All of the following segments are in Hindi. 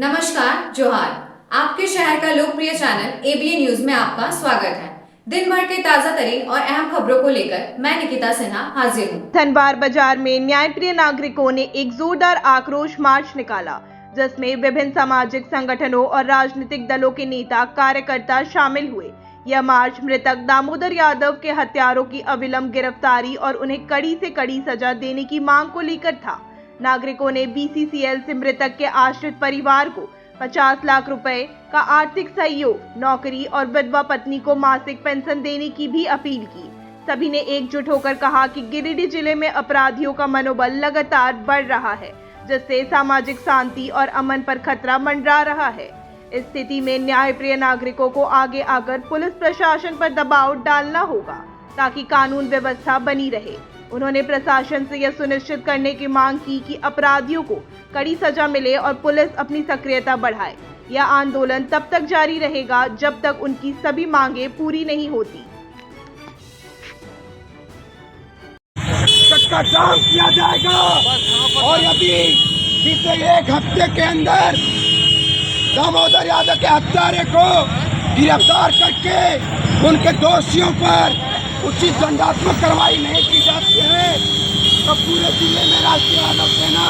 नमस्कार, जोहार। आपके शहर का लोकप्रिय चैनल एबीएन न्यूज में आपका स्वागत है। दिन भर के ताजा तरीन और अहम खबरों को लेकर मैं निकिता सिन्हा हाजिर हूँ। धनबाद बाजार में न्यायप्रिय नागरिकों ने एक जोरदार आक्रोश मार्च निकाला, जिसमें विभिन्न सामाजिक संगठनों और राजनीतिक दलों के नेता कार्यकर्ता शामिल हुए। यह मार्च मृतक दामोदर यादव के हत्यारों की अविलंब गिरफ्तारी और उन्हें कड़ी से कड़ी सजा देने की मांग को लेकर था। नागरिकों ने बीसीसीएल से मृतक के आश्रित परिवार को 50 लाख रुपए का आर्थिक सहयोग, नौकरी और विधवा पत्नी को मासिक पेंशन देने की भी अपील की। सभी ने एकजुट होकर कहा कि गिरिडीह जिले में अपराधियों का मनोबल लगातार बढ़ रहा है, जिससे सामाजिक शांति और अमन पर खतरा मंडरा रहा है। इस स्थिति में न्यायप्रिय नागरिकों को आगे आकर पुलिस प्रशासन पर दबाव डालना होगा ताकि कानून व्यवस्था बनी रहे। उन्होंने प्रशासन से यह सुनिश्चित करने की मांग की कि अपराधियों को कड़ी सजा मिले और पुलिस अपनी सक्रियता बढ़ाए। यह आंदोलन तब तक जारी रहेगा जब तक उनकी सभी मांगे पूरी नहीं होती। चक्का जाम किया जाएगा और यदि बीते एक हफ्ते के अंदर दामोदर यादव के हत्यारे को गिरफ्तार करके उनके दोषियों पर उचित दंडात्मक कार्रवाई नहीं की जाती है तो पूरे जिले में राष्ट्रीय यादव सेना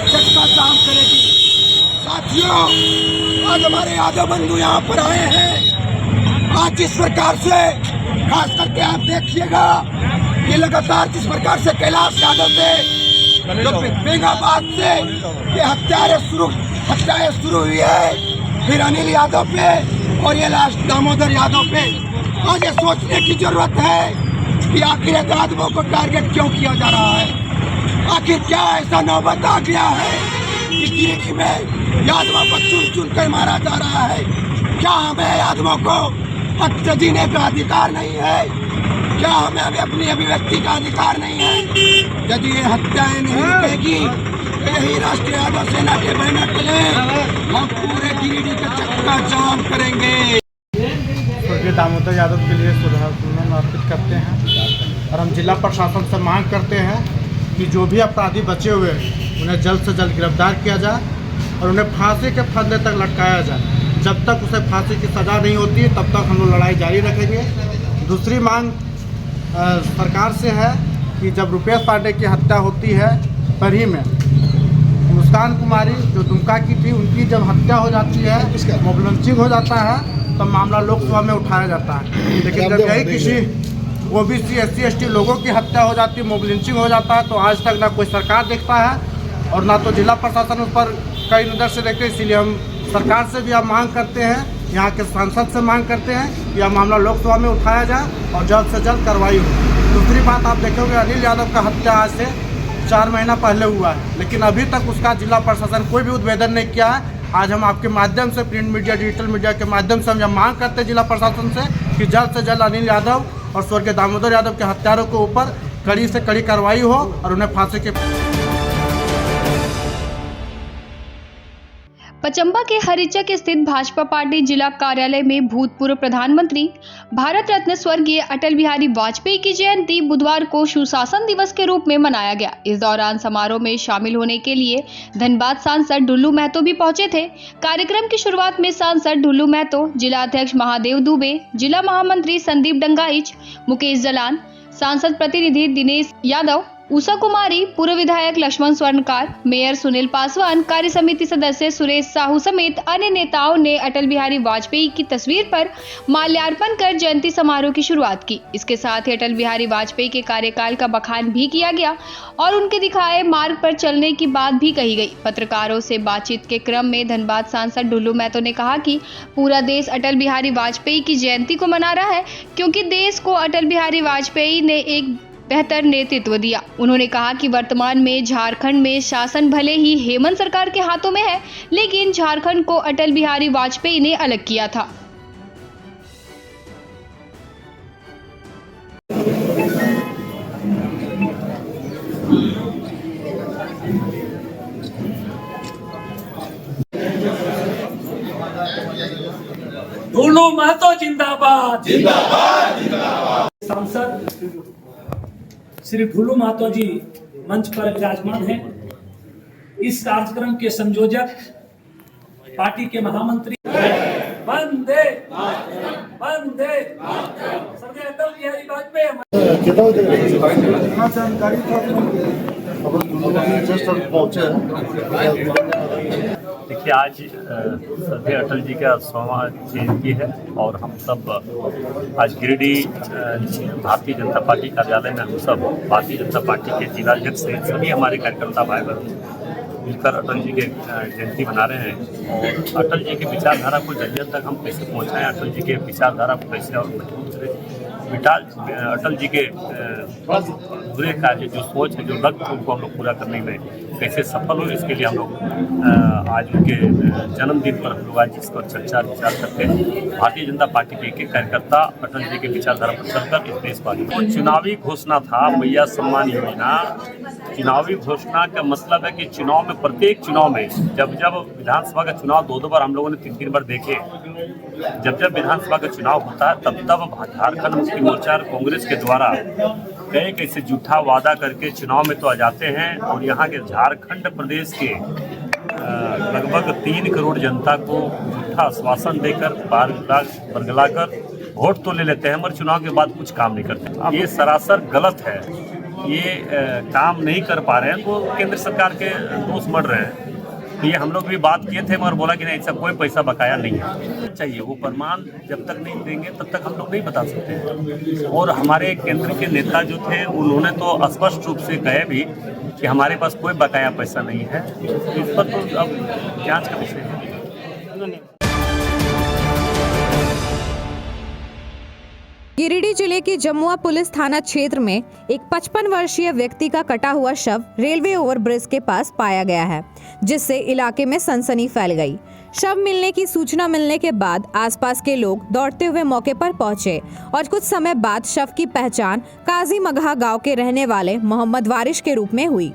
चक्का जाम करेगी। साथियों, आज हमारे यादव बंधु यहाँ पर आए हैं। आज जिस प्रकार से खास करके आप देखिएगा ये लगातार जिस प्रकार से कैलाश यादव से जो बेंगाबाद से ये हत्याएं शुरू हुई है, फिर अनिल यादव पे और ये लास्ट दामोदर यादव पे। आज ये सोचने की जरूरत है कि आखिर आदमों को टारगेट क्यों किया जा रहा है। आखिर क्या ऐसा नौबत आ गया है कि गिरिडीह में यादवों को चुन चुन कर मारा जा रहा है। क्या हमें यादवों को हक जीने का अधिकार नहीं है? क्या हमें अपनी अभिव्यक्ति का अधिकार नहीं है? यदि ये हत्याएं नहीं रुकेगी तो यही राष्ट्रीय यादव सेना के बैनर तले हम पूरे गिरिडीह का चक्का जाम करेंगे। स्वर्गीय दामोदर यादव के लिए श्रद्धासुमन अर्पित करते हैं और हम जिला प्रशासन से मांग करते हैं कि जो भी अपराधी बचे हुए उन्हें जल्द से जल्द गिरफ्तार किया जाए और उन्हें फांसी के फंदे तक लटकाया जाए। जब तक उसे फांसी की सज़ा नहीं होती तब तक हम लोग लड़ाई जारी रखेंगे। दूसरी मांग सरकार से है कि जब रुपेश पांडे की हत्या होती है बरही में, मुस्कान कुमारी जो दुमका की थी उनकी जब हत्या हो जाती है, मोब लंचिंग हो जाता है, तब मामला लोकसभा में उठाया जाता है। लेकिन जब यही किसी ओबीसी SC ST लोगों की हत्या हो जाती है, मोब लिंचिंग हो जाता है, तो आज तक ना कोई सरकार देखता है और ना तो जिला प्रशासन उस पर कई नज़र से देखते। इसीलिए हम सरकार से भी अब मांग करते हैं, यहाँ के सांसद से मांग करते हैं कि यह मामला लोकसभा में उठाया जाए और जल्द से जल्द कार्रवाई हो। दूसरी बात आप देखोगे, अनिल यादव का हत्या आज से 4 महीना पहले हुआ है, लेकिन अभी तक उसका जिला प्रशासन कोई भी उद्भेदन नहीं किया है। आज हम आपके माध्यम से, प्रिंट मीडिया, डिजिटल मीडिया के माध्यम से हम यह मांग करते हैं जिला प्रशासन से कि जल्द से जल्द अनिल यादव और स्वर्गीय दामोदर यादव के हत्यारों के ऊपर कड़ी से कड़ी कार्रवाई हो और उन्हें फांसी के। पचंबा के हरिचक स्थित भाजपा पार्टी जिला कार्यालय में भूतपूर्व प्रधानमंत्री भारत रत्न स्वर्गीय अटल बिहारी वाजपेयी की जयंती बुधवार को सुशासन दिवस के रूप में मनाया गया। इस दौरान समारोह में शामिल होने के लिए धनबाद सांसद ढुल्लू महतो भी पहुंचे थे। कार्यक्रम की शुरुआत में सांसद ढुल्लू महतो, जिला अध्यक्ष महादेव दुबे, जिला महामंत्री संदीप डंगाइच, मुकेश जलान, सांसद प्रतिनिधि दिनेश यादव, उषा कुमारी, पूर्व विधायक लक्ष्मण स्वर्णकार, मेयर सुनील पासवान, कार्य समिति सदस्य सुरेश साहू समेत अन्य नेताओं ने अटल बिहारी वाजपेयी की तस्वीर पर माल्यार्पण कर जयंती समारोह की शुरुआत की। इसके साथ ही अटल बिहारी वाजपेयी के कार्यकाल का बखान भी किया गया और उनके दिखाए मार्ग पर चलने की बात भी कही गई। पत्रकारों से बातचीत के क्रम में धनबाद सांसद ढुल्लू महतो ने कहा कि पूरा देश अटल बिहारी वाजपेयी की जयंती को मना रहा है क्योंकि देश को अटल बिहारी वाजपेयी ने एक बेहतर नेतृत्व दिया। उन्होंने कहा कि वर्तमान में झारखंड में शासन भले ही हेमंत सरकार के हाथों में है, लेकिन झारखंड को अटल बिहारी वाजपेयी ने अलग किया था। ढुल्लू महतो जिंदाबाद, जिंदाबाद, जिंदाबाद। सांसद श्री ढुल्लू महतो जी मंच पर विराजमान हैं। इस कार्यक्रम के संयोजक पार्टी के महामंत्री वंदे वंदे स्वर्गीय अटल बिहारी वाजपेयी यहाँ जानकारी था जस्ट पहुँचे। देखिए, आज स्वर्गीय अटल जी का 100वां जयंती है और हम सब आज गिरिडीह भारतीय जनता पार्टी कार्यालय में हम सब भारतीय जनता पार्टी के जिलाध्यक्ष से सभी हमारे कार्यकर्ता भाई बहन मिलकर अटल जी के जयंती मना रहे हैं। और अटल जी की विचारधारा को जन तक हम कैसे पहुँचाएँ, अटल जी के विचारधारा को कैसे और मजबूत करें, अटल जी के बुरे कार्य जो सोच है, जो लक्ष्य उनको हम लोग पूरा करने में कैसे सफल हो, इसके लिए हम लोग आज उनके जन्मदिन पर हम लोग आज इस पर चर्चा विचार करते हैं। भारतीय जनता पार्टी के एक कार्यकर्ता अटल जी के विचारधारा पर चलकर इस देशवासी को चुनावी घोषणा था मैया सम्मान योजना। चुनावी घोषणा का मतलब है कि चुनाव में, प्रत्येक चुनाव में, जब विधानसभा का चुनाव 2 बार हम लोगों ने 3 बार देखे, जब विधानसभा का चुनाव होता है तब झारखंड मुक्ति मोर्चा और कांग्रेस के द्वारा कई कैसे झूठा वादा करके चुनाव में तो आ जाते हैं और यहाँ के झारखंड प्रदेश के लगभग 3 करोड़ जनता को झूठा आश्वासन देकर बरगलाकर वोट तो ले लेते हैं, मगर चुनाव के बाद कुछ काम नहीं करते। अब ये सरासर गलत है, ये काम नहीं कर पा रहे हैं तो केंद्र सरकार के दोष मर रहे हैं। तो ये हम लोग भी बात किए थे मगर बोला कि नहीं, ऐसा कोई पैसा बकाया नहीं है चाहिए। वो प्रमाण जब तक नहीं देंगे तब तक हम लोग नहीं बता सकते। और हमारे केंद्र के नेता जो थे उन्होंने तो स्पष्ट रूप से कहे भी कि हमारे पास कोई बकाया पैसा नहीं है। इस पर तो अब जांच का विषय है। गिरिडीह जिले के जमुआ पुलिस थाना क्षेत्र में एक 55 वर्षीय व्यक्ति का कटा हुआ शव रेलवे ओवरब्रिज के पास पाया गया है, जिससे इलाके में सनसनी फैल गई। शव मिलने की सूचना मिलने के बाद आसपास के लोग दौड़ते हुए मौके पर पहुंचे और कुछ समय बाद शव की पहचान काजी मगहा गांव के रहने वाले मोहम्मद वारिश के रूप में हुई।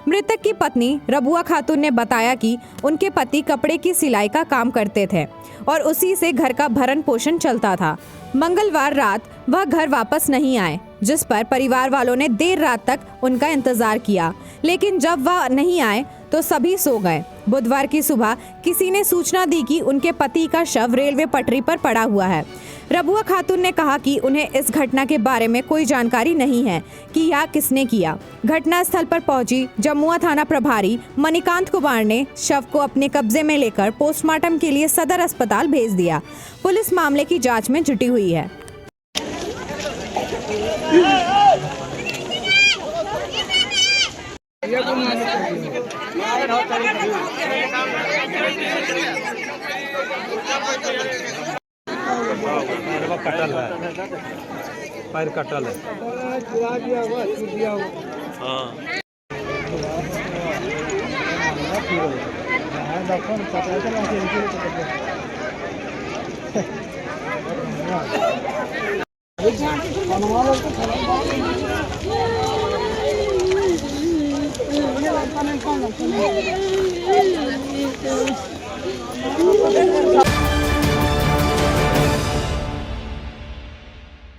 मृतक की पत्नी रबुआ खातून ने बताया कि उनके पति कपड़े की सिलाई का काम करते थे और उसी से घर का भरण पोषण चलता था। मंगलवार रात वह घर वापस नहीं आए, जिस पर परिवार वालों ने देर रात तक उनका इंतजार किया, लेकिन जब वह नहीं आए तो सभी सो गए। बुधवार की सुबह किसी ने सूचना दी कि उनके पति का शव रेलवे पटरी पर पड़ा हुआ है। रबुआ खातून ने कहा कि उन्हें इस घटना के बारे में कोई जानकारी नहीं है कि यह किसने किया। घटना स्थल पर पहुंची जमुआ थाना प्रभारी मणिकांत कुमार ने शव को अपने कब्जे में लेकर पोस्टमार्टम के लिए सदर अस्पताल भेज दिया। पुलिस मामले की जांच में जुटी हुई है। कटल है, पैर कटल है।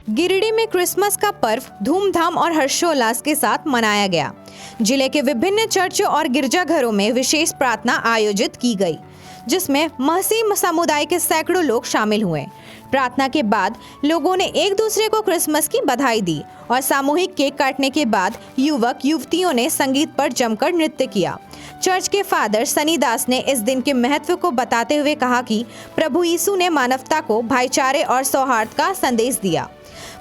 गिरिडीह में क्रिसमस का पर्व धूमधाम और हर्षोल्लास के साथ मनाया गया। जिले के विभिन्न चर्चों और गिरजाघरों में विशेष प्रार्थना आयोजित की गई, जिसमें महसी समुदाय के सैकड़ों लोग शामिल हुए। प्रार्थना के बाद लोगों ने एक दूसरे को क्रिसमस की बधाई दी और सामूहिक केक काटने के बाद युवक युवतियों ने संगीत पर जमकर नृत्य किया। चर्च के फादर सनी दास ने इस दिन के महत्व को बताते हुए कहा कि प्रभु यीशु ने मानवता को भाईचारे और सौहार्द का संदेश दिया।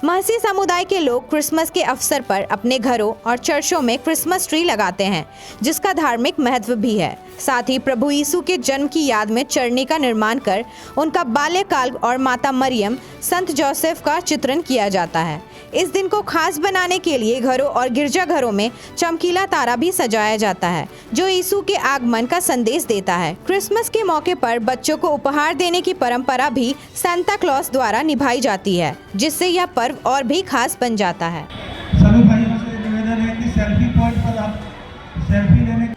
महसी समुदाय के लोग क्रिसमस के अवसर पर अपने घरों और चर्चों में क्रिसमस ट्री लगाते हैं, जिसका धार्मिक महत्व भी है। साथ ही प्रभु यीशु के जन्म की याद में चरनी का निर्माण कर उनका बाल्यकाल और माता मरियम, संत जोसेफ का चित्रण किया जाता है। इस दिन को खास बनाने के लिए घरों और गिरजाघरों में चमकीला तारा भी सजाया जाता है, जो यीशु के आगमन का संदेश देता है। क्रिसमस के मौके पर बच्चों को उपहार देने की परंपरा भी सांता क्लॉस द्वारा निभाई जाती है, जिससे यह पर्व और भी खास बन जाता है। सभी भाइयों से निवेदन है कि सेल्फी पॉइंट पर आप सेल्फी लेने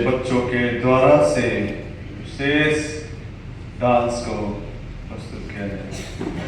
बच्चों के द्वारा से विशेष डांस को प्रस्तुत किया जाएगा।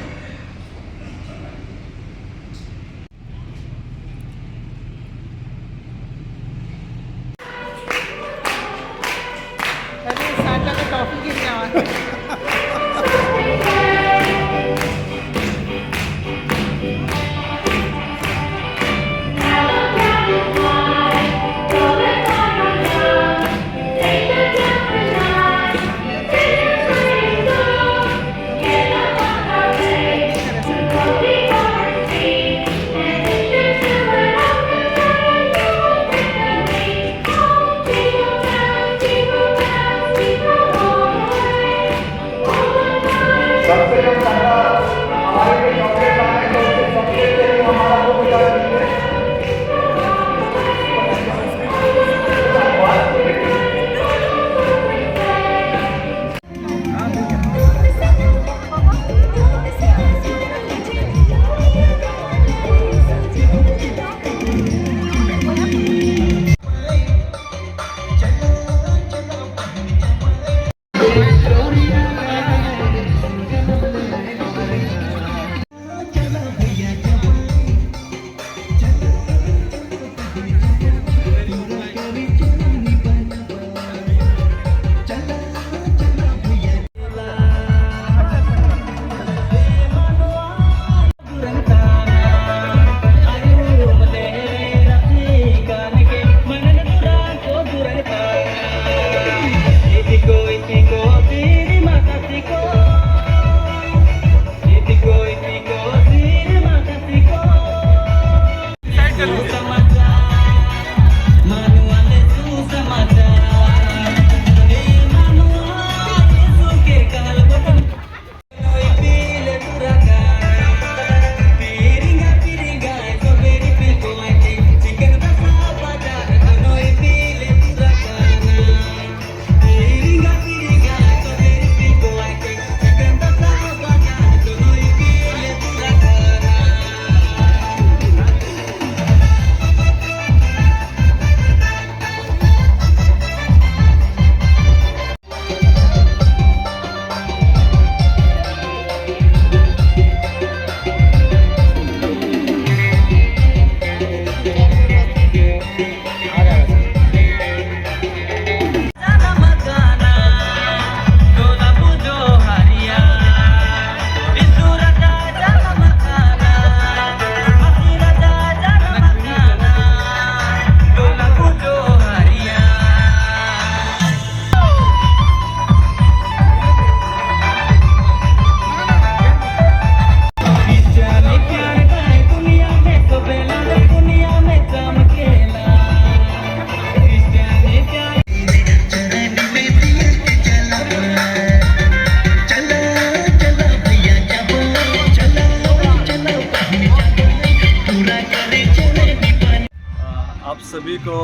आप सभी को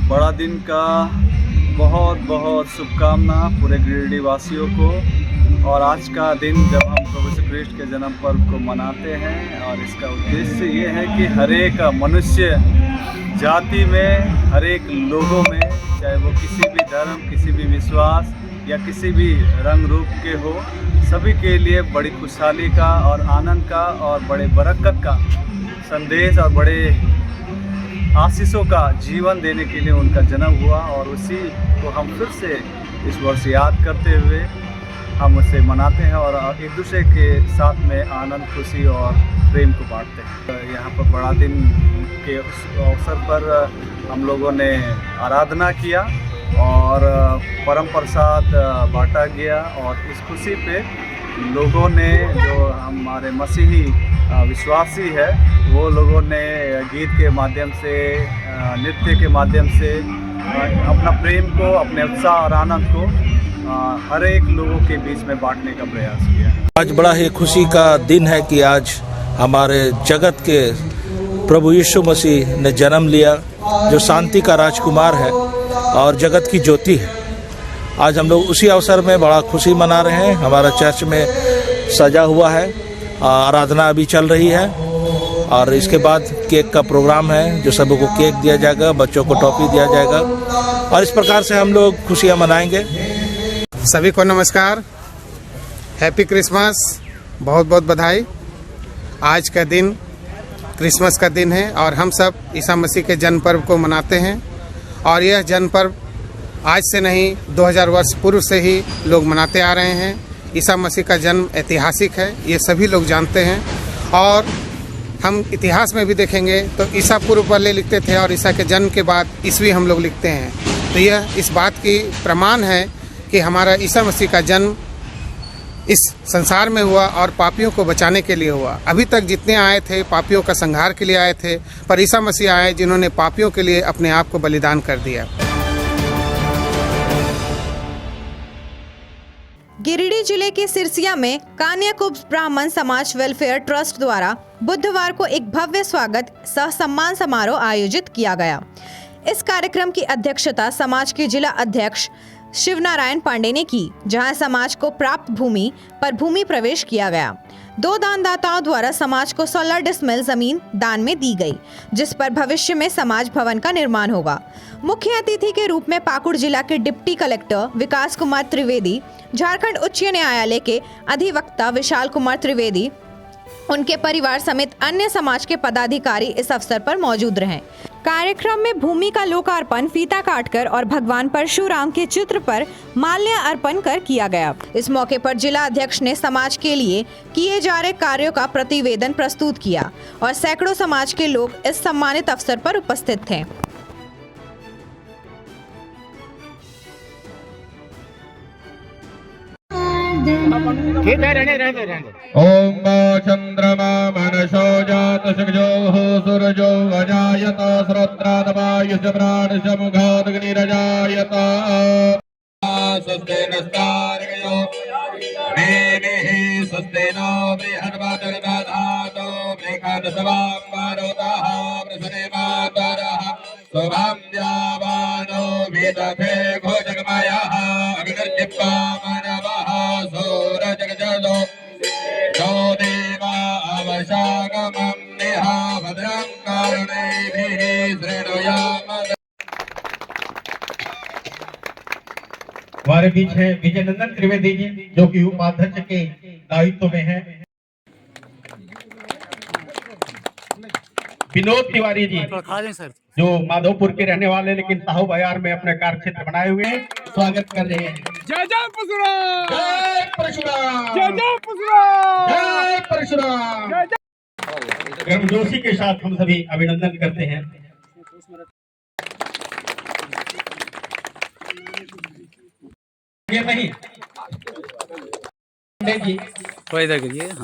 बड़ा दिन का बहुत बहुत शुभकामना पूरे गिरिडीह वासियों को। और आज का दिन जब हम प्रभु यीशु ख्रीष्ट के जन्म पर्व को मनाते हैं, और इसका उद्देश्य ये है कि हर एक मनुष्य जाति में, हर एक लोगों में, चाहे वो किसी भी धर्म, किसी भी विश्वास या किसी भी रंग रूप के हो, सभी के लिए बड़ी खुशहाली का और आनंद का और बड़े बरकत का संदेश और बड़े आशीषों का जीवन देने के लिए उनका जन्म हुआ। और उसी को हम फिर से इस वर्ष याद करते हुए हम उसे मनाते हैं और एक दूसरे के साथ में आनंद, खुशी और प्रेम को बांटते हैं। यहाँ पर बड़ा दिन के अवसर पर हम लोगों ने आराधना किया और परम प्रसाद बांटा गया। और इस खुशी पे लोगों ने, जो हमारे मसीही विश्वासी है, वो लोगों ने गीत के माध्यम से, नृत्य के माध्यम से अपना प्रेम को, अपने उत्साह और आनंद को हर एक लोगों के बीच में बांटने का प्रयास किया। आज बड़ा ही खुशी का दिन है कि आज हमारे जगत के प्रभु यीशु मसीह ने जन्म लिया, जो शांति का राजकुमार है और जगत की ज्योति है। आज हम लोग उसी अवसर में बड़ा खुशी मना रहे हैं। हमारा चर्च में सजा हुआ है, आराधना अभी चल रही है और इसके बाद केक का प्रोग्राम है, जो सभी को केक दिया जाएगा, बच्चों को टॉफी दिया जाएगा और इस प्रकार से हम लोग खुशियाँ मनाएंगे। सभी को नमस्कार, हैप्पी क्रिसमस, बहुत बहुत बधाई। आज का दिन क्रिसमस का दिन है और हम सब ईसा मसीह के जन्म पर्व को मनाते हैं और यह जन्म पर्व आज से नहीं 2000 वर्ष पूर्व से ही लोग मनाते आ रहे हैं। ईसा मसीह का जन्म ऐतिहासिक है, ये सभी लोग जानते हैं और हम इतिहास में भी देखेंगे तो ईसा पूर्व पहले लिखते थे और ईसा के जन्म के बाद ईस्वी हम लोग लिखते हैं। तो यह इस बात की प्रमाण है कि हमारा ईसा मसीह का जन्म इस संसार में हुआ और पापियों को बचाने के लिए हुआ। अभी तक जितने आए थे पापियों का संहार के लिए आए थे, पर ईसा मसीह आए जिन्होंने पापियों के लिए अपने आप को बलिदान कर दिया। गिरिडीह जिले के सिरसिया में कान्याकुब्ज ब्राह्मण समाज वेलफेयर ट्रस्ट द्वारा बुधवार को एक भव्य स्वागत सह सम्मान समारोह आयोजित किया गया। इस कार्यक्रम की अध्यक्षता समाज के जिला अध्यक्ष शिवनारायण पांडे ने की, जहां समाज को प्राप्त भूमि पर भूमि प्रवेश किया गया। 2 दानदाताओं द्वारा समाज को 16 डिसमिल जमीन दान में दी गई, जिस पर भविष्य में समाज भवन का निर्माण होगा। मुख्य अतिथि के रूप में पाकुड़ जिला के डिप्टी कलेक्टर विकास कुमार त्रिवेदी, झारखंड उच्च न्यायालय के अधिवक्ता विशाल कुमार त्रिवेदी, उनके परिवार समेत अन्य समाज के पदाधिकारी इस अवसर पर मौजूद रहे। कार्यक्रम में भूमि का लोकार्पण फीता काटकर और भगवान परशुराम के चित्र पर माल्य अर्पण कर किया गया। इस मौके पर जिला अध्यक्ष ने समाज के लिए किए जा रहे कार्यों का प्रतिवेदन प्रस्तुत किया और सैकड़ों समाज के लोग इस सम्मानित अवसर पर उपस्थित थे। ओम चंद्रमा मनसो जात सजो सूरजो अजायत श्रोत्रादवायुष प्राणश मुखादग्निरजायत स्वस्तेनस्तार्गयो मेनेः स्वस्तेनो बृहन्वादरदातो मेघादसवाम्बारोदाः प्रसने मातरः शोभां यावानो वेदथे घोजगमायाः अग्निर्जिह्वा मानवः सूरजगजो जो देवा अवशागमं नेहा भद्रं कारुणैभिः श्रेणुयाम। हमारे बीच है विजय नंदन त्रिवेदी जी, जो कि उपाध्यक्ष के दायित्व में है। विनोद तिवारी जी, जो माधोपुर के रहने वाले लेकिन साहू बयार में अपने कार्य क्षेत्र बनाए हुए हैं, स्वागत कर रहे हैं। जय जय परशुराम, जय परशुराम, जय जय परशुराम, जय परशुराम। गर्मजोशी के साथ हम सभी अभिनंदन करते हैं। नहीं जी,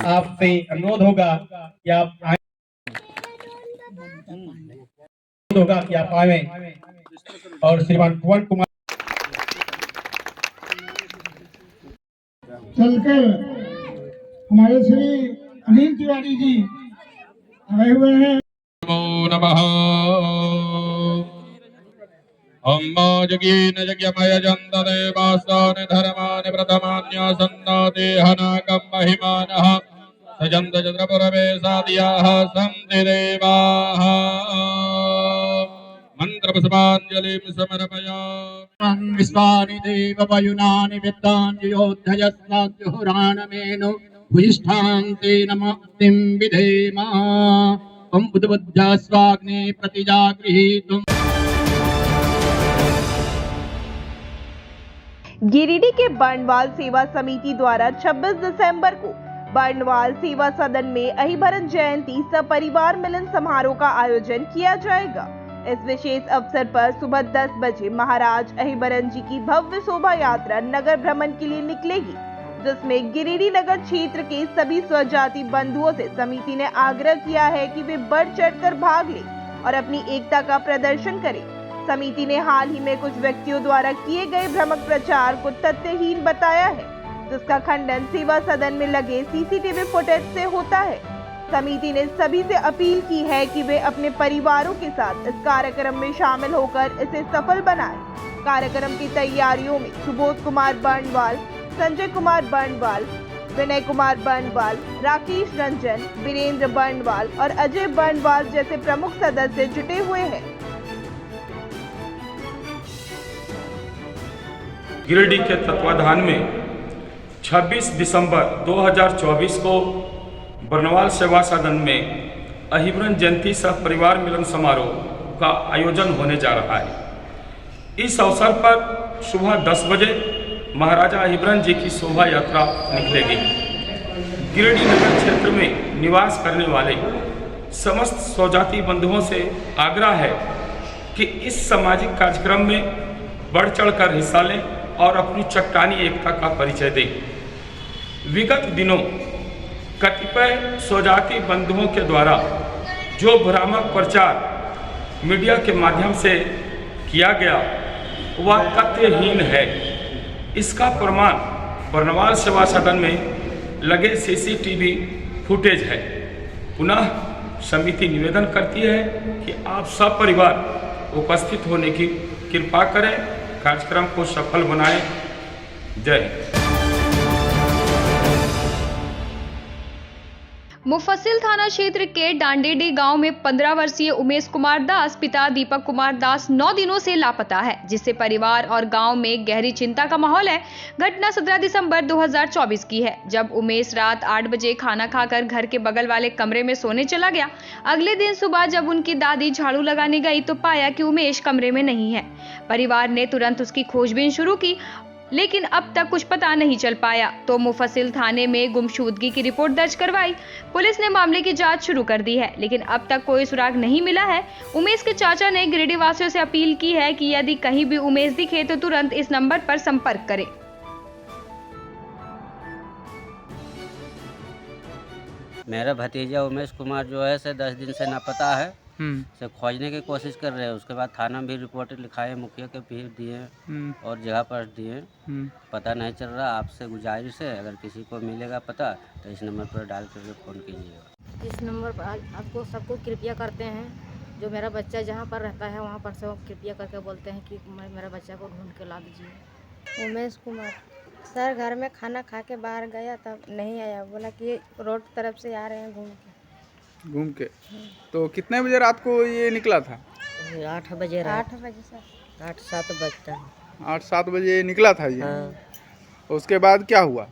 आपसे अनुरोध होगा कि आप आए और श्रीमान पवन कुमार चलकर हमारे श्री अनिल तिवारी जी आए हुए हैं। नमः अम्माजगीन यज्ञमय जन्तदेवास्तानि धर्माणि प्रथमान्य सन्नादेहनाकं महिमानः सजन्त चन्द्रपुरवेशादियाः सन्ति देवाः मन्त्रपुष्पाञ्जलिं समर्पयामि। विश्वानि देववयुनानि विद्वाञ्जयोद्धयस्ताद्युहुराणमेनो भुयिष्ठान्ते नमस्तिं विधेम। त्वं बुद्धबुद्ध्यास्वाग्ने प्रतिजागृहीतुम्। गिरिडीह के बर्नवाल सेवा समिति द्वारा 26 दिसंबर को बर्नवाल सेवा सदन में अहिबरन जयंती सपरिवार मिलन समारोह का आयोजन किया जाएगा। इस विशेष अवसर पर सुबह 10 बजे महाराज अहिबरन जी की भव्य शोभा यात्रा नगर भ्रमण के लिए निकलेगी, जिसमें गिरिडीह नगर क्षेत्र के सभी स्वजाति बंधुओं से समिति ने आग्रह किया है कि वे बढ़ चढ़कर भाग लें और अपनी एकता का प्रदर्शन करें। समिति ने हाल ही में कुछ व्यक्तियों द्वारा किए गए भ्रामक प्रचार को तथ्यहीन बताया है, जिसका खंडन सेवा सदन में लगे सीसीटीवी फुटेज से होता है। समिति ने सभी से अपील की है कि वे अपने परिवारों के साथ इस कार्यक्रम में शामिल होकर इसे सफल बनाएं। कार्यक्रम की तैयारियों में सुबोध कुमार बर्नवाल, संजय कुमार बर्नवाल, विनय कुमार बर्नवाल, राकेश रंजन, वीरेंद्र बर्नवाल और अजय बर्नवाल जैसे प्रमुख सदस्य जुटे हुए हैं। गिरिडीह के तत्वाधान में 26 दिसंबर 2024 को बर्नवाल सेवा सदन में अहिबरन जयंती सह परिवार मिलन समारोह का आयोजन होने जा रहा है। इस अवसर पर सुबह 10 बजे महाराजा अहिबरन जी की शोभा यात्रा निकलेगी। गिरिडीह नगर क्षेत्र में निवास करने वाले समस्त स्वजाति बंधुओं से आग्रह है कि इस सामाजिक कार्यक्रम में बढ़ चढ़कर हिस्सा लें और अपनी चट्टानी एकता का परिचय दें। विगत दिनों कतिपय स्वजाति बंधुओं के द्वारा जो भ्रामक प्रचार मीडिया के माध्यम से किया गया वह तथ्यहीन है। इसका प्रमाण बर्नवाल सेवा सदन में लगे सीसीटीवी फुटेज है। पुनः समिति निवेदन करती है कि आप सब परिवार उपस्थित होने की कृपा करें, कार्यक्रम को सफल बनाएं। जय हिंद। मुफस्सिल थाना क्षेत्र के डांडेडी गांव में 15 वर्षीय उमेश कुमार दास पिता दीपक कुमार दास 9 दिनों से लापता है, जिससे परिवार और गांव में गहरी चिंता का माहौल है। घटना 17 दिसंबर 2024 की है, जब उमेश रात 8 बजे खाना खाकर घर के बगल वाले कमरे में सोने चला गया। अगले दिन सुबह जब उनकी दादी झाड़ू लगाने गई तो पाया कि उमेश कमरे में नहीं है। परिवार ने तुरंत उसकी खोजबीन शुरू की, लेकिन अब तक कुछ पता नहीं चल पाया, तो मुफस्सिल थाने में गुमशुदगी की रिपोर्ट दर्ज करवाई। पुलिस ने मामले की जांच शुरू कर दी है, लेकिन अब तक कोई सुराग नहीं मिला है। उमेश के चाचा ने गिरिडीह वासियों से अपील की है कि यदि कहीं भी उमेश दिखे तो तुरंत इस नंबर पर संपर्क करें। मेरा भतीजा उमेश कुमार जो है से 10 दिन से लापता है, से खोजने की कोशिश कर रहे हैं। उसके बाद थाना में भी रिपोर्ट लिखाए, मुखिया के भी दिए और जगह पर दिए, पता नहीं चल रहा। आपसे गुजारिश है अगर किसी को मिलेगा पता तो इस नंबर पर डाल करके फ़ोन कीजिएगा। इस नंबर पर आपको सबको कृपया करते हैं, जो मेरा बच्चा जहाँ पर रहता है वहाँ पर सब कृपया करके बोलते हैं कि मेरा बच्चा को ढूंढ के ला दीजिए। उमेश कुमार सर घर में खाना खा के बाहर गया तब नहीं आया, बोला कि रोड तरफ से आ रहे हैं घूम के। तो कितने बजे रात को ये निकला था? 8 बजे सर, 8-7 बजता है। 8-7 बजे निकला था ये। हाँ। उसके बाद क्या हुआ?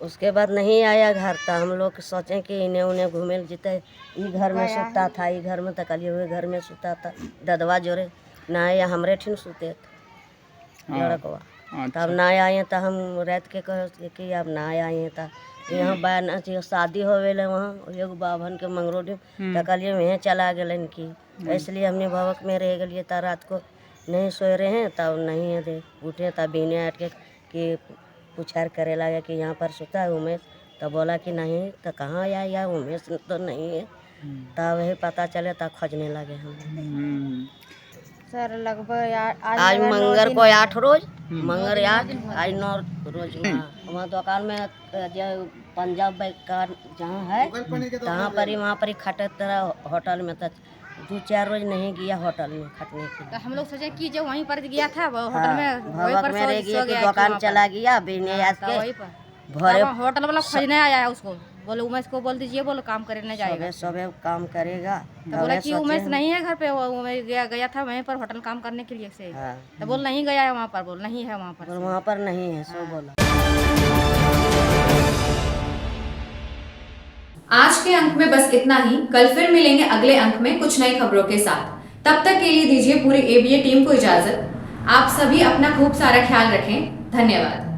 उसके बाद नहीं आया घर था। हम लोग सोचे कि इन्हें उन्हें घूमे जीते, ये घर में सुता था, ये घर में तकलिए हुए घर में सुता था, ददवा जोरे ना आया, हमरे ठिन सुते थे लड़कवा। तब ना आए तो हम रात के कहे कि अब ना आए था यहाँ बयान शादी हो गए वहाँ एगो बाभन के मंगरोडी तकलिए में चला गए इनकी, इसलिए हमने भवक में रह गए। तब रात को नहीं सोए रहे हैं, तब नहीं है दे उठे, तब बीने हट के कि पुछार करे लगा कि यहाँ पर सुता है उमेश। तब बोला कि नहीं, तो कहाँ आया या उमेश तो नहीं है। तब वही पता चले तब खोजने लगे हम। सर लगभग आज मंगर को 8 रोज, मंगर आज 9 रोज वहाँ दुकान में पंजाब बैंक का जहाँ है तहाँ पर ही वहाँ पर ही खटे तरह होटल में, तो 2-4 रोज नहीं गया होटल में खटने के लिए। तो हम लोग सोचे कि जो वहीं पर गया था होटल में, वहीं पर मेरे गया कि दुकान चला गया बिने आज के भरे होटल वाला खोजने आया है उसको। बोले उमेश को बोल दीजिए, बोले काम करने जाएगा, सब काम करेगा। तो बोला कि उमेश नहीं है घर पे, वो गया था वहीं पर होटल काम करने के लिए से। तो बोल नहीं गया है वहाँ पर, बोल नहीं है वहाँ पर नहीं है सब बोला। आज के अंक में बस इतना ही। कल फिर मिलेंगे अगले अंक में कुछ नई खबरों के साथ। तब तक के लिए दीजिए पूरी ABA टीम को इजाजत। आप सभी अपना खूब सारा ख्याल रखें। धन्यवाद।